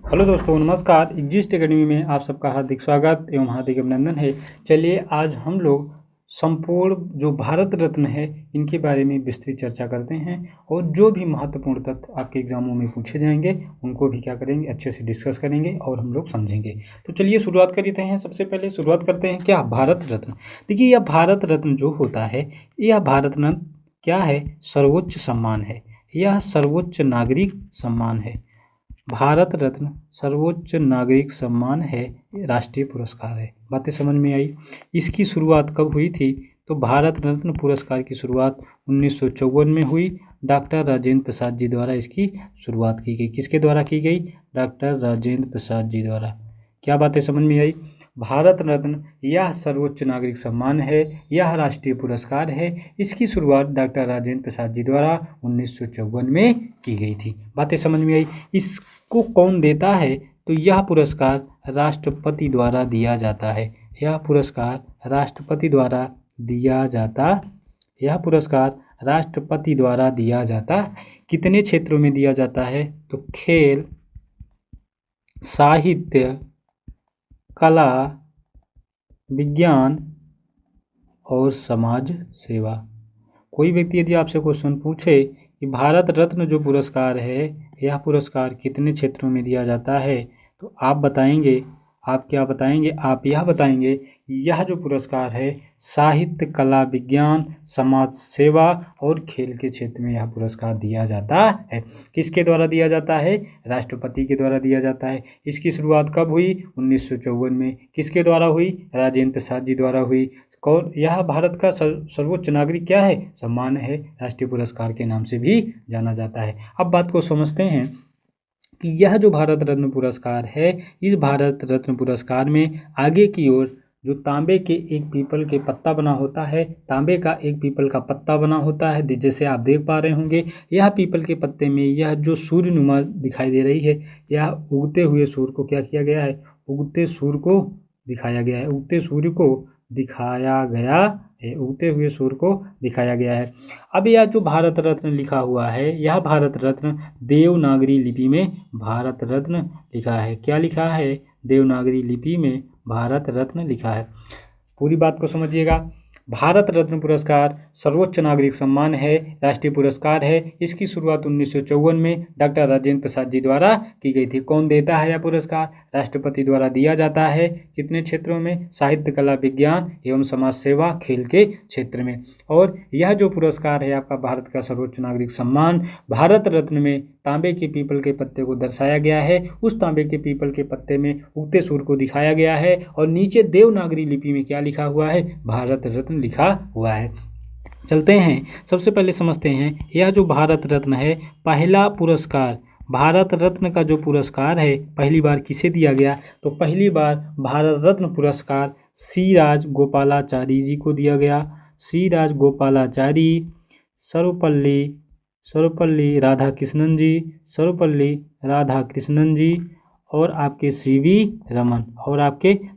Hello दोस्तों, नमस्कार। Exist academy में आप सबका हार्दिक स्वागत एवं हार्दिक अभिनंदन है। चलिए आज हम लोग संपूर्ण जो भारत रत्न है इनके बारे में विस्तृत चर्चा करते हैं और जो भी महत्वपूर्ण तथ्य आपके एग्जामों में पूछे जाएंगे उनको भी क्या करेंगे, अच्छे से डिस्कस करेंगे और हम लोग समझेंगे। तो चलिए शुरुआत करते हैं। सबसे पहले शुरुआत करते हैं क्या, भारत रत्न। देखिए यह भारत रत्न जो होता है, यह भारत रत्न क्या है, सर्वोच्च सम्मान है। यह सर्वोच्च नागरिक सम्मान है। भारत रत्न सर्वोच्च नागरिक सम्मान है, राष्ट्रीय पुरस्कार है। बातें समझ में आई। इसकी शुरुआत कब हुई थी? तो भारत रत्न पुरस्कार की शुरुआत 1954 में हुई। डॉक्टर राजेंद्र प्रसाद जी द्वारा इसकी शुरुआत की गई। किसके द्वारा की गई? डॉक्टर राजेंद्र प्रसाद जी द्वारा। क्या बातें समझ में आई? भारत रत्न यह सर्वोच्च नागरिक सम्मान है, यह राष्ट्रीय पुरस्कार है। इसकी शुरुआत डॉक्टर राजेंद्र प्रसाद जी द्वारा 1954 में की गई थी। बातें समझ में आई। इसको कौन देता है? तो यह पुरस्कार राष्ट्रपति द्वारा दिया जाता है। यह पुरस्कार राष्ट्रपति द्वारा दिया जाता यह पुरस्कार राष्ट्रपति द्वारा दिया जाता। कितने क्षेत्रों में दिया जाता है? तो खेल, साहित्य, कला, विज्ञान और समाज सेवा। कोई व्यक्ति यदि आपसे क्वेश्चन पूछे कि भारत रत्न जो पुरस्कार है यह पुरस्कार कितने क्षेत्रों में दिया जाता है, तो आप बताएंगे, आप क्या बताएंगे? आप यह बताएंगे यह जो पुरस्कार है साहित्य, कला, विज्ञान, समाज सेवा और खेल के क्षेत्र में यह पुरस्कार दिया जाता है। किसके द्वारा दिया जाता है? राष्ट्रपति के द्वारा दिया जाता है। इसकी शुरुआत कब हुई? 1954 में। किसके द्वारा हुई? राजेंद्र प्रसाद जी द्वारा हुई। कौन? यह भारत का सर्वोच्च नागरिक क्या है? सम्मान है, राष्ट्रीय पुरस्कार के नाम से भी जाना जाता है। अब बात को समझते हैं कि यह जो भारत रत्न पुरस्कार है, इस भारत रत्न पुरस्कार में आगे की ओर जो तांबे के एक पीपल के पत्ता बना होता है, तांबे का एक पीपल का पत्ता बना होता है, जैसे आप देख पा रहे होंगे। यह पीपल के पत्ते में यह जो सूर्यनुमा दिखाई दे रही है, यह उगते हुए सूर्य को क्या किया गया है? उगते सूर्य को दिखाया गया है। उगते सूर्य को दिखाया गया है। उगते हुए सूर्य को दिखाया गया है। अब यह जो भारत रत्न लिखा हुआ है, यह भारत रत्न देवनागरी लिपि में भारत रत्न लिखा है। क्या लिखा है? देवनागरी लिपि में भारत रत्न लिखा है। पूरी बात को समझिएगा। भारत रत्न पुरस्कार सर्वोच्च नागरिक सम्मान है, राष्ट्रीय पुरस्कार है। इसकी शुरुआत 1954 में डॉक्टर राजेंद्र प्रसाद जी द्वारा की गई थी। कौन देता है यह पुरस्कार? राष्ट्रपति द्वारा दिया जाता है। कितने क्षेत्रों में? साहित्य, कला, विज्ञान एवं समाज सेवा, खेल के क्षेत्र में। और यह जो पुरस्कार है आपका भारत का सर्वोच्च नागरिक सम्मान, भारत रत्न में तांबे के पीपल के पत्ते को दर्शाया गया है। उस तांबे के पीपल के पत्ते में उगते सूर्य को दिखाया गया है और नीचे देवनागरी लिपि में क्या लिखा हुआ है? भारत रत्न लिखा हुआ है। चलते हैं, सबसे पहले समझते हैं यह जो भारत रत्न है, पहला पुरस्कार भारत रत्न का जो पुरस्कार है पहली बार किसे दिया गया? तो पहली बार भारत रत्न पुरस्कार सी राजगोपालाचारी जी को दिया गया। सी राजगोपालाचारी, सर्वपल्ली राधाकृष्णन जी, सर्वपल्ली राधाकृष्णन जी और आपके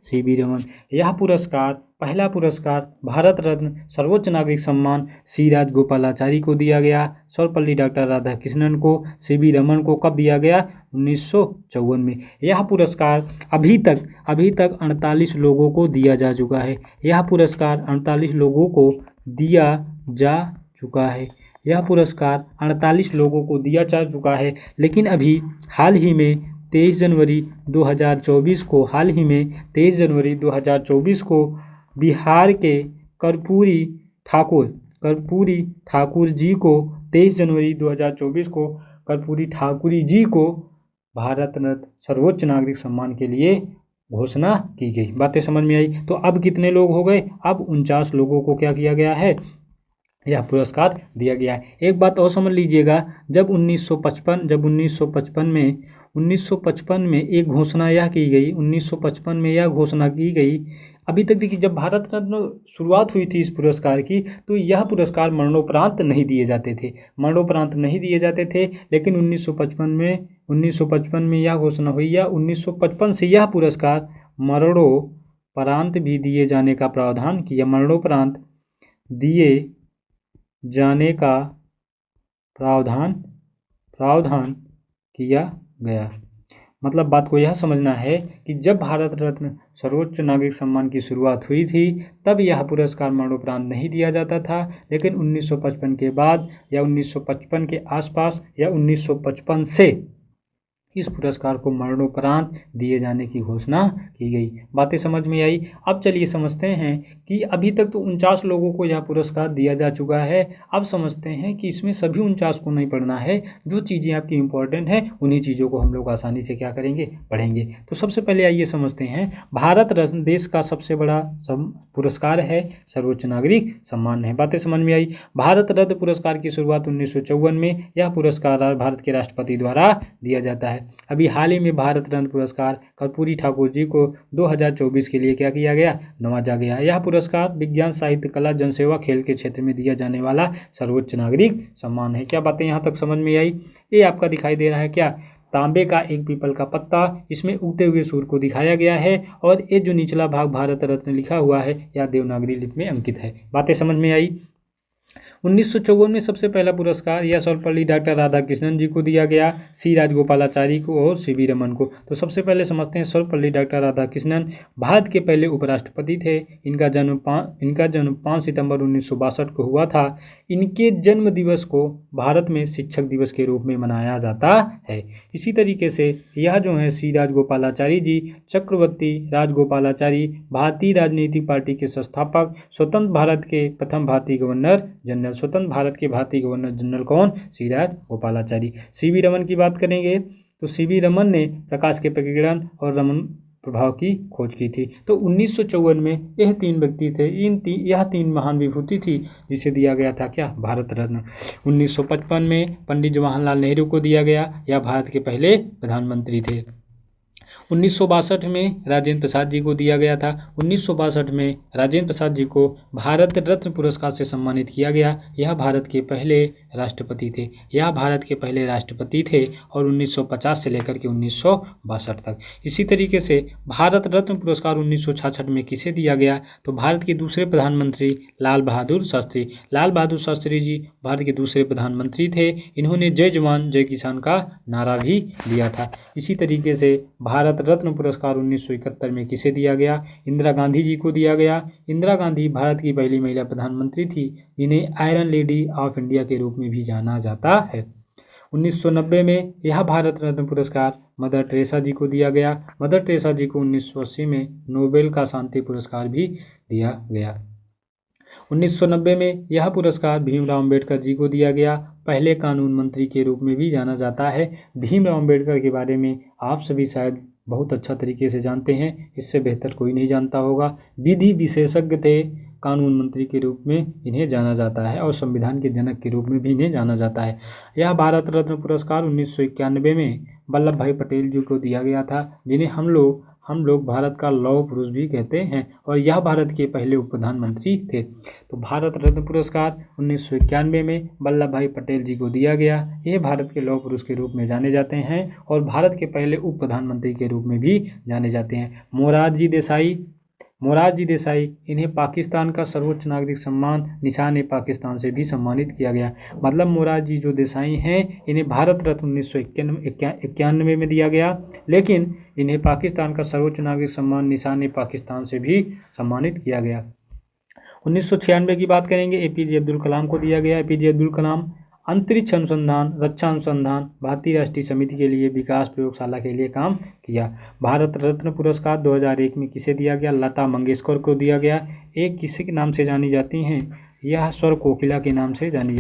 सीवी रमन। यह पुरस्कार, पहला पुरस्कार भारत रत्न सर्वोच्च नागरिक सम्मान सी राजगोपालाचारी को दिया गया। सर्वपल्ली डॉक्टर राधाकृष्णन को, सीवी रमन को कब दिया गया? 1954 में। यह पुरस्कार अभी तक 48 लोगों को दिया जा चुका है। यह पुरस्कार 48 लोगों को दिया जा चुका है। यह पुरस्कार 48 लोगों को दिया जा चुका है। लेकिन अभी हाल ही में 23 जनवरी 2024 को बिहार के कर्पूरी ठाकुर जी को 23 जनवरी 2024 को कर्पूरी ठाकुरी जी को भारत रत्न सर्वोच्च नागरिक सम्मान के लिए घोषणा की गई। बातें समझ में आई। तो अब कितने लोग हो गए? अब 49 लोगों को क्या किया गया है? यह पुरस्कार दिया गया है। एक बात और समझ लीजिएगा, जब 1955 में एक घोषणा यह की गई, 1955 में यह घोषणा की गई। अभी तक देखिए, जब भारत रत्न शुरुआत हुई थी इस पुरस्कार की, तो यह पुरस्कार मरणोपरांत नहीं दिए जाते थे। लेकिन 1955 में यह घोषणा हुई, या 1955 से यह पुरस्कार मरणोपरांत भी दिए जाने का प्रावधान किया। मरणोपरांत दिए जाने का प्रावधान किया गया। मतलब बात को यह समझना है कि जब भारत रत्न सर्वोच्च नागरिक सम्मान की शुरुआत हुई थी तब यह पुरस्कार मरणोपरांत नहीं दिया जाता था, लेकिन 1955 के बाद या 1955 के आसपास या 1955 से इस पुरस्कार को मरणोपरांत दिए जाने की घोषणा की गई। बातें समझ में आई। अब चलिए समझते हैं कि अभी तक तो 49 लोगों को यह पुरस्कार दिया जा चुका है। अब समझते हैं कि इसमें सभी 49 को नहीं पढ़ना है, जो चीज़ें आपकी इंपॉर्टेंट हैं उन्हीं चीज़ों को हम लोग आसानी से क्या करेंगे, पढ़ेंगे। तो सबसे पहले आइए समझते हैं, भारत रत्न देश का सबसे बड़ा पुरस्कार है, सर्वोच्च नागरिक सम्मान है। बातें समझ में आई। भारत रत्न पुरस्कार की शुरुआत 1954 में यह पुरस्कार भारत के राष्ट्रपति द्वारा दिया जाता है। अभी हाल ही में भारत रत्न पुरस्कार कर्पूरी ठाकुर जी को 2024 के लिए क्या किया गया, नवाजा गया। यह पुरस्कार विज्ञान, साहित्य, कला, जनसेवा, खेल के क्षेत्र में दिया जाने वाला सर्वोच्च नागरिक सम्मान है। क्या बातें यहाँ तक समझ में आई? ये आपका दिखाई दे रहा है क्या, तांबे का एक पीपल का पत्ता, इसमें उगते हुए सूर्य को दिखाया गया है और ये जो निचला भाग भारत रत्न लिखा हुआ है यह देवनागरी लिपि में अंकित है। बातें समझ में आई। 1954 में सबसे पहला पुरस्कार यह सर्वपल्ली डॉक्टर राधाकृष्णन जी को दिया गया, सी राजगोपालाचारी को और सी वी रमन को। तो सबसे पहले समझते हैं, सर्वपल्ली डॉक्टर राधाकृष्णन भारत के पहले उपराष्ट्रपति थे। इनका जन्म 5 सितंबर 1962 को हुआ था। इनके जन्म दिवस को भारत में शिक्षक दिवस के रूप में मनाया जाता है। इसी तरीके से यह जो है सी राजगोपालाचारी जी, चक्रवर्ती राजगोपालाचारी भारतीय राजनीतिक पार्टी के संस्थापक, स्वतंत्र भारत के प्रथम भारतीय गवर्नर जनरल। स्वतंत्र भारत के भारतीय गवर्नर जनरल कौन, सी राजगोपालाचारी। सी वी रमन की बात करेंगे तो सी वी रमन ने प्रकाश के प्रकीर्णन और रमन प्रभाव की खोज की थी। तो 1954 में यह 3 व्यक्ति थे, यह 3 महान विभूति थी जिसे दिया गया था क्या, भारत रत्न। 1955 में पंडित जवाहरलाल नेहरू को दिया गया, यह भारत के पहले प्रधानमंत्री थे। 1962 में राजेंद्र प्रसाद जी को दिया गया था। 1962 में राजेंद्र प्रसाद जी को भारत रत्न पुरस्कार से सम्मानित किया गया। यह भारत के पहले राष्ट्रपति थे और 1950 से लेकर के 1962 तक। इसी तरीके से भारत रत्न पुरस्कार 1966 में किसे दिया गया, तो भारत के दूसरे प्रधानमंत्री लाल बहादुर शास्त्री जी भारत के दूसरे प्रधानमंत्री थे। इन्होंने जय जवान जय किसान का नारा भी दिया था। इसी तरीके से भारत रत्न पुरस्कार 1971 में किसे दिया गया, इंदिरा गांधी जी को दिया गया। इंदिरा गांधी भारत की पहली महिला प्रधानमंत्री थी, इन्हें आयरन लेडी ऑफ इंडिया के रूप में भी जाना जाता है। 1990 में यह भारत रत्न पुरस्कार मदर टेरेसा जी को दिया गया। मदर टेरेसा जी को 1980 में नोबेल का शांति पुरस्कार भी दिया गया। 1990 में यह पुरस्कार भीमराव अंबेडकर जी को दिया गया, पहले कानून मंत्री के रूप में भी जाना जाता है। भीमराव अंबेडकर के बारे में आप सभी शायद बहुत अच्छा तरीके से जानते हैं, इससे बेहतर कोई नहीं जानता होगा। विधि विशेषज्ञ थे, कानून मंत्री के रूप में इन्हें जाना जाता है और संविधान के जनक के रूप में भी इन्हें जाना जाता है। यह भारत रत्न पुरस्कार 1991 में वल्लभ भाई पटेल जी को दिया गया था, जिन्हें हम लोग भारत का लौह पुरुष भी कहते हैं और यह भारत के पहले उप प्रधानमंत्री थे। तो भारत रत्न पुरस्कार 1991 में वल्लभ भाई पटेल जी को दिया गया। ये भारत के लौह पुरुष के रूप में जाने जाते हैं और भारत के पहले उप प्रधानमंत्री के रूप में भी जाने जाते हैं। मोरारजी देसाई इन्हें पाकिस्तान का सर्वोच्च नागरिक सम्मान निशान पाकिस्तान से भी सम्मानित किया गया। मतलब मोरारजी जो देसाई हैं इन्हें भारत रत्न 1991 में दिया गया, लेकिन इन्हें पाकिस्तान का सर्वोच्च नागरिक सम्मान निशान पाकिस्तान से भी सम्मानित किया गया। 1996 की बात करेंगे, एपीजे अब्दुल कलाम को दिया गया। एपीजे अब्दुल कलाम अंतरिक्ष अनुसंधान, रक्षा अनुसंधान, भारतीय राष्ट्रीय समिति के लिए विकास प्रयोगशाला के लिए काम किया। भारत रत्न पुरस्कार 2001 में किसे दिया गया, लता मंगेशकर को दिया गया। एक किसी के नाम से जानी जाती हैं, यह स्वर कोकिला के नाम से जानी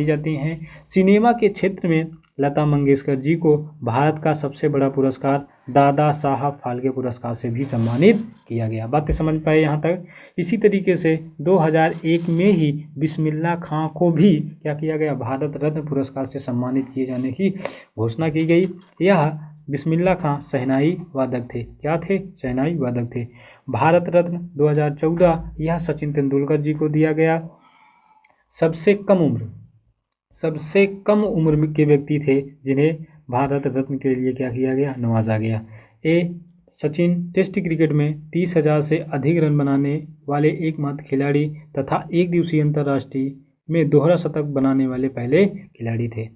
जाती हैं। सिनेमा के क्षेत्र में लता मंगेशकर जी को भारत का सबसे बड़ा पुरस्कार दादा साहब फाल्के पुरस्कार से भी सम्मानित किया गया। बातें समझ पाए यहाँ तक। इसी तरीके से 2001 में ही बिस्मिल्लाह खां को भी क्या किया गया, भारत रत्न पुरस्कार से सम्मानित किए जाने की घोषणा की गई। यह बिस्मिल्लाह खां शहनाई वादक थे। क्या थे? शहनाई वादक थे। भारत रत्न 2014 यह सचिन तेंदुलकर जी को दिया गया। सबसे कम उम्र के व्यक्ति थे जिन्हें भारत रत्न के लिए क्या किया गया, नवाजा गया। सचिन टेस्ट क्रिकेट में 30,000 से अधिक रन बनाने वाले एकमात्र खिलाड़ी तथा एक दिवसीय अंतर्राष्ट्रीय में दोहरा शतक बनाने वाले पहले खिलाड़ी थे।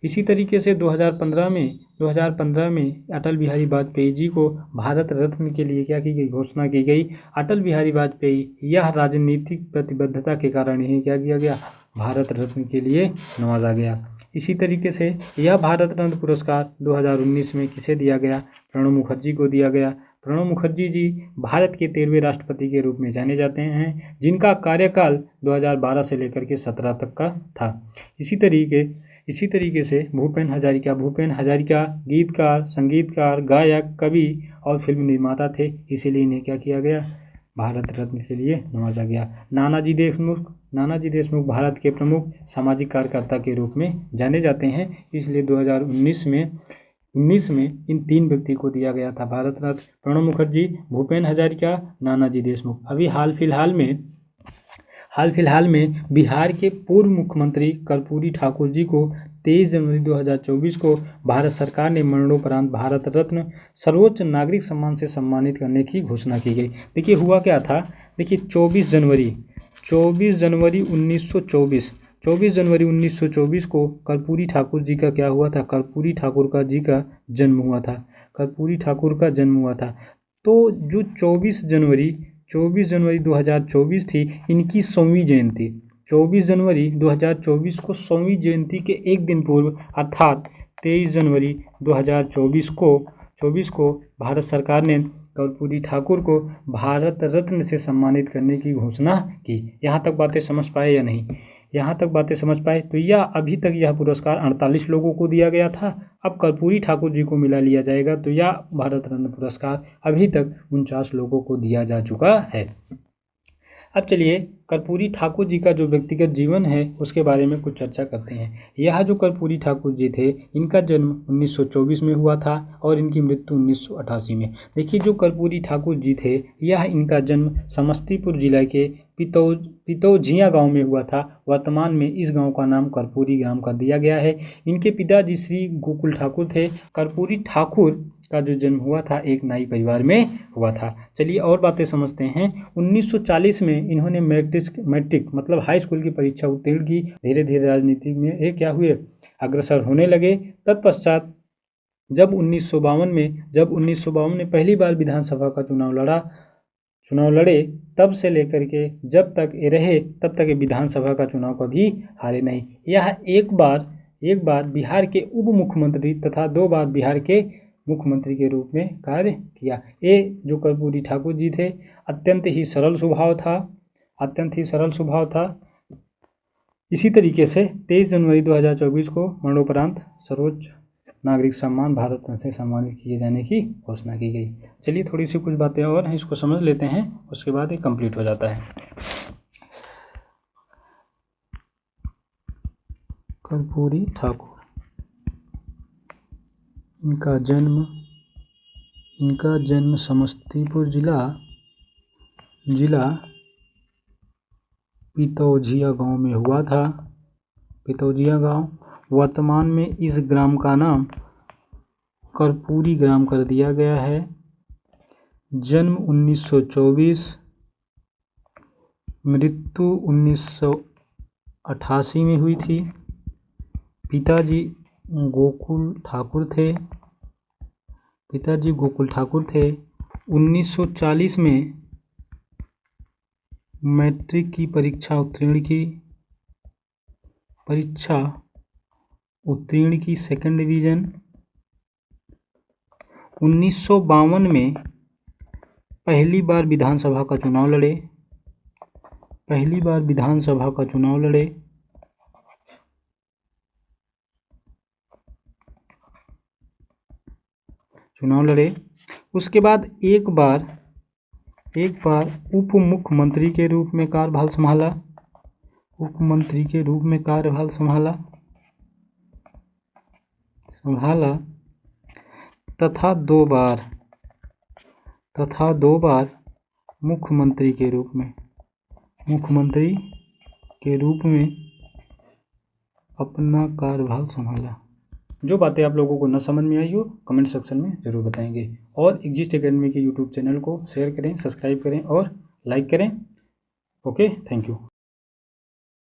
इसी तरीके से 2015 में अटल बिहारी वाजपेयी जी को भारत रत्न के लिए क्या की गई, घोषणा की गई। अटल बिहारी वाजपेयी यह राजनीतिक प्रतिबद्धता के कारण ही क्या किया गया, भारत रत्न के लिए नवाजा गया। इसी तरीके से यह भारत रत्न पुरस्कार 2019 में किसे दिया गया, प्रणब मुखर्जी को दिया गया। प्रणब मुखर्जी जी भारत के 13वें राष्ट्रपति के रूप में जाने जाते हैं, जिनका कार्यकाल 2012 से लेकर के 17 तक का था। इसी तरीके से भूपेन हजारिका गीतकार, संगीतकार, गायक, कवि और फिल्म निर्माता थे, इसीलिए इन्हें क्या किया गया, भारत रत्न के लिए नवाजा गया। नानाजी देशमुख भारत के प्रमुख सामाजिक कार्यकर्ता के रूप में जाने जाते हैं, इसलिए 2019 में इन 3 व्यक्ति को दिया गया था भारत रत्न, प्रणब मुखर्जी, भूपेन हजारिका, नानाजी देशमुख। अभी हाल फिलहाल में बिहार के पूर्व मुख्यमंत्री कर्पूरी ठाकुर जी को 23 जनवरी 2024 को भारत सरकार ने मरणोपरांत भारत रत्न सर्वोच्च नागरिक सम्मान से सम्मानित करने की घोषणा की गई। देखिए हुआ क्या था, देखिए 24 जनवरी 1924 को कर्पूरी ठाकुर जी का क्या हुआ था, कर्पूरी ठाकुर का जी का जन्म हुआ था, कर्पूरी ठाकुर का जन्म हुआ था। तो जो 24 जनवरी 2024 थी, इनकी 100वीं जयंती, 24 जनवरी 2024 को 100वीं जयंती के एक दिन पूर्व अर्थात 23 जनवरी 2024 को भारत सरकार ने कर्पूरी ठाकुर को भारत रत्न से सम्मानित करने की घोषणा की। यहाँ तक बातें समझ पाए या नहीं? यहाँ तक बातें समझ पाए? तो यह अभी तक यह पुरस्कार 48 लोगों को दिया गया था, अब कर्पूरी ठाकुर जी को मिला लिया जाएगा, तो यह भारत रत्न पुरस्कार अभी तक 49 लोगों को दिया जा चुका है। अब चलिए कर्पूरी ठाकुर जी का जो व्यक्तिगत जीवन है उसके बारे में कुछ चर्चा करते हैं। यह जो कर्पूरी ठाकुर जी थे, इनका जन्म 1924 में हुआ था और इनकी मृत्यु 1988 में। देखिए जो कर्पूरी ठाकुर जी थे, यह इनका जन्म समस्तीपुर जिला के पितौझिया गांव में हुआ था। वर्तमान में इस गांव का नाम कर्पूरी ग्राम कर दिया गया है। इनके पिताजी श्री गोकुल ठाकुर थे। कर्पूरी ठाकुर का जो जन्म हुआ था एक नाई परिवार में हुआ था। चलिए और बातें समझते हैं। 1940 में इन्होंने मैट्रिक मतलब हाई स्कूल की परीक्षा उत्तीर्ण की। धीरे धीरे राजनीति में क्या हुए, अग्रसर होने लगे। तत्पश्चात जब 1952 में पहली बार विधानसभा का चुनाव लड़े, तब से लेकर के जब तक ये रहे तब तक ये विधानसभा का चुनाव कभी हारे नहीं। यह एक बार बिहार के उप मुख्यमंत्री तथा 2 बार बिहार के मुख्यमंत्री के रूप में कार्य किया। ये जो कर्पूरी ठाकुर जी थे अत्यंत ही सरल स्वभाव था। इसी तरीके से 23 जनवरी 2024 को मरणोपरांत सर्वोच्च नागरिक सम्मान भारत रत्न से सम्मानित किए जाने की घोषणा की गई। चलिए थोड़ी सी कुछ बातें और हैं, इसको समझ लेते हैं, उसके बाद ये कंप्लीट हो जाता है। कर्पूरी ठाकुर, इनका जन्म समस्तीपुर जिला पितौझिया गांव में हुआ था। पितौझिया गांव, वर्तमान में इस ग्राम का नाम कर्पूरी ग्राम कर दिया गया है। जन्म 1924, मृत्यु 1988 में हुई थी। पिताजी गोकुल ठाकुर थे। 1940 में मैट्रिक की परीक्षा उत्तीर्ण की सेकंड डिवीज़न। 1952 में पहली बार विधानसभा का चुनाव लड़े। उसके बाद एक बार उप मुख्यमंत्री के रूप में कार्यभार संभाला तथा दो बार मुख्यमंत्री के रूप में अपना कार्यभार संभाला। जो बातें आप लोगों को न समझ में आई हो कमेंट सेक्शन में ज़रूर बताएंगे। और एग्जिस्ट एकेडमी के यूट्यूब चैनल को शेयर करें, सब्सक्राइब करें और लाइक करें। Okay, thank you.